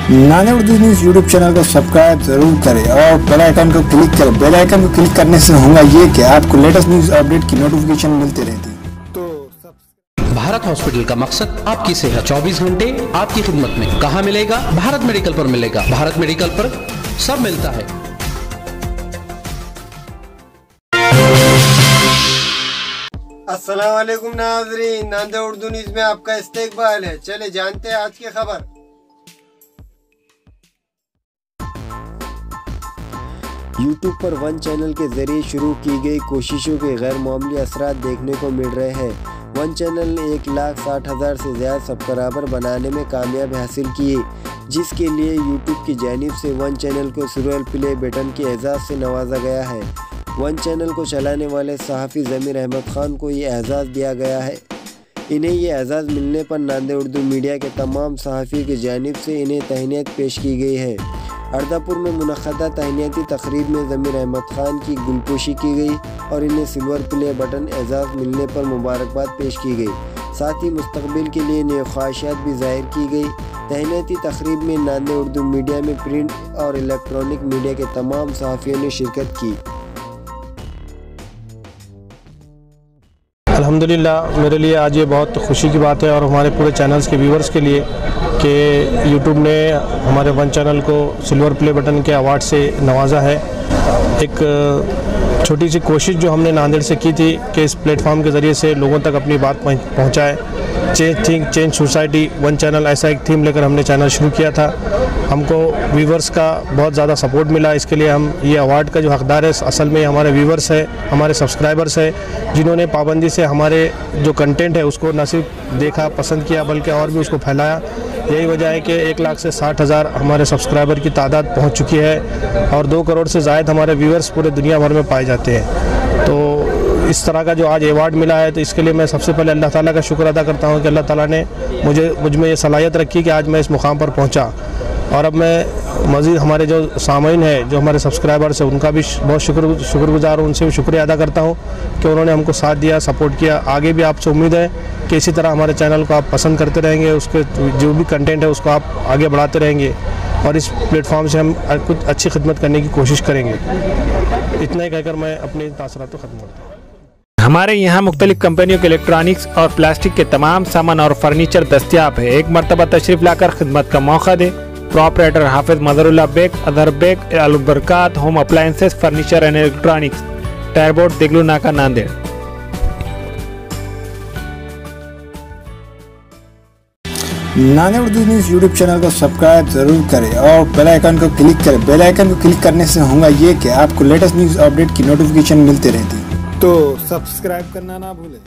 नाने Urdu news YouTube channel को subscribe जरूर करें और बेल आइकन को क्लिक करें। बेल आइकन को क्लिक करने से होगा ये कि आपको लेटेस्ट न्यूज़ अपडेट की नोटिफिकेशन मिलती रहती। भारत हॉस्पिटल का मकसद आपकी सेहत 24 घंटे आपकी खिदमत में। कहाँ मिलेगा? भारत मेडिकल पर मिलेगा। भारत मेडिकल पर सब मिलता है। अस्सलाम वालेकुम नाज़रीन, नांदे उर्दू न्यूज़ में आपका इस्तकबाल है। चले जानते हैं आज की खबर। यूट्यूब पर वन चैनल के जरिए शुरू की गई कोशिशों के गैर मामूली असरात देखने को मिल रहे हैं। वन चैनल ने 1,60,000 से ज़्यादा सब्सक्राइबर बनाने में कामयाबी हासिल की, जिसके लिए यूट्यूब की जानिब से वन चैनल को सिल्वर प्ले बटन के एजाज़ से नवाजा गया है। वन चैनल को चलाने वाले सहाफ़ी ज़मीर अहमद ख़ान को ये एजाज़ दिया गया है। इन्हें ये एजाज़ मिलने पर नांदे उर्दू मीडिया के तमाम सहाफ़ियों की जानिब से इन्हें तहनीत पेश की गई है। अर्दापुर में मुनक़दा तहनीती तक़रीब में ज़मीर अहमद ख़ान की गुलपोशी की गई और इन्हें सिल्वर प्ले बटन एजाज़ मिलने पर मुबारकबाद पेश की गई। साथ ही मुस्तक़बिल के लिए नई ख्वाहिशात भी ज़ाहिर की गई। तहनीती तक़रीब में नांदे उर्दू मीडिया में प्रिंट और इलेक्ट्रॉनिक मीडिया के तमाम सहाफ़ियों ने शिरकत की। अल्हम्दुलिल्लाह, मेरे लिए आज ये बहुत खुशी की बात है और हमारे पूरे चैनल्स के व्यूवर्स के लिए कि यूट्यूब ने हमारे वन चैनल को सिल्वर प्ले बटन के अवार्ड से नवाजा है। एक छोटी सी कोशिश जो हमने नांदेड़ से की थी कि इस प्लेटफॉर्म के ज़रिए से लोगों तक अपनी बात पहुँचाए। चेंज सोसाइटी वन चैनल, ऐसा एक थीम लेकर हमने चैनल शुरू किया था। हमको व्यूवर्स का बहुत ज़्यादा सपोर्ट मिला। इसके लिए हम ये अवार्ड का जो हकदार है असल में हमारे व्यूवर्स है, हमारे सब्सक्राइबर्स है, जिन्होंने पाबंदी से हमारे जो कंटेंट है उसको न सिर्फ देखा, पसंद किया, बल्कि और भी उसको फैलाया। यही वजह है कि 1,60,000 हमारे सब्सक्राइबर की तादाद पहुंच चुकी है और 2 करोड़ से ज़ायद हमारे व्यूवर्स पूरे दुनिया भर में पाए जाते हैं। तो इस तरह का जो आज अवार्ड मिला है, तो इसके लिए मैं सबसे पहले अल्लाह ताला का शुक्र अदा करता हूं कि अल्लाह ताला ने मुझ में ये सलाहियत रखी कि आज मैं इस मुकाम पर पहुंचा। और अब मैं मज़ीद हमारे जो सामीन हैं, जो हमारे सब्सक्राइबर्स हैं, उनका भी बहुत शुक्रगुज़ार हूँ, उनसे भी शुक्रिया अदा करता हूँ कि उन्होंने हमको साथ दिया, सपोर्ट किया। आगे भी आपसे उम्मीद है कि इसी तरह हमारे चैनल को आप पसंद करते रहेंगे, उसके जो भी कंटेंट है उसको आप आगे बढ़ाते रहेंगे और इस प्लेटफॉर्म से हम कुछ अच्छी खिदमत करने की कोशिश करेंगे। इतना ही कहकर मैं अपने तासरात को ख़त्म करता हूँ। हमारे यहाँ मुख्तलिफ कंपनियों के इलेक्ट्रॉनिक्स और प्लास्टिक के तमाम सामान और फर्नीचर दस्तियाब है। एक मरतबा तशरीफ़ लाकर खिदमत का मौका दे। प्रोपराइटर हाफिज मज़हरुल्लाह बेग, अदर Baig, Al Barkat home appliances, furniture and electronics, टायरबोर्ड, दिगलू नाका, नांदेड़। नाने उर्दू न्यूज़ यूट्यूब चैनल को सब्सक्राइब जरूर करें और बेल आइकन को क्लिक करें। बेल आइकन को क्लिक करने से होगा ये कि आपको लेटेस्ट न्यूज़ अपडेट की नोटिफिकेशन मिलती रहती। तो सब्सक्राइब करना ना भूलें।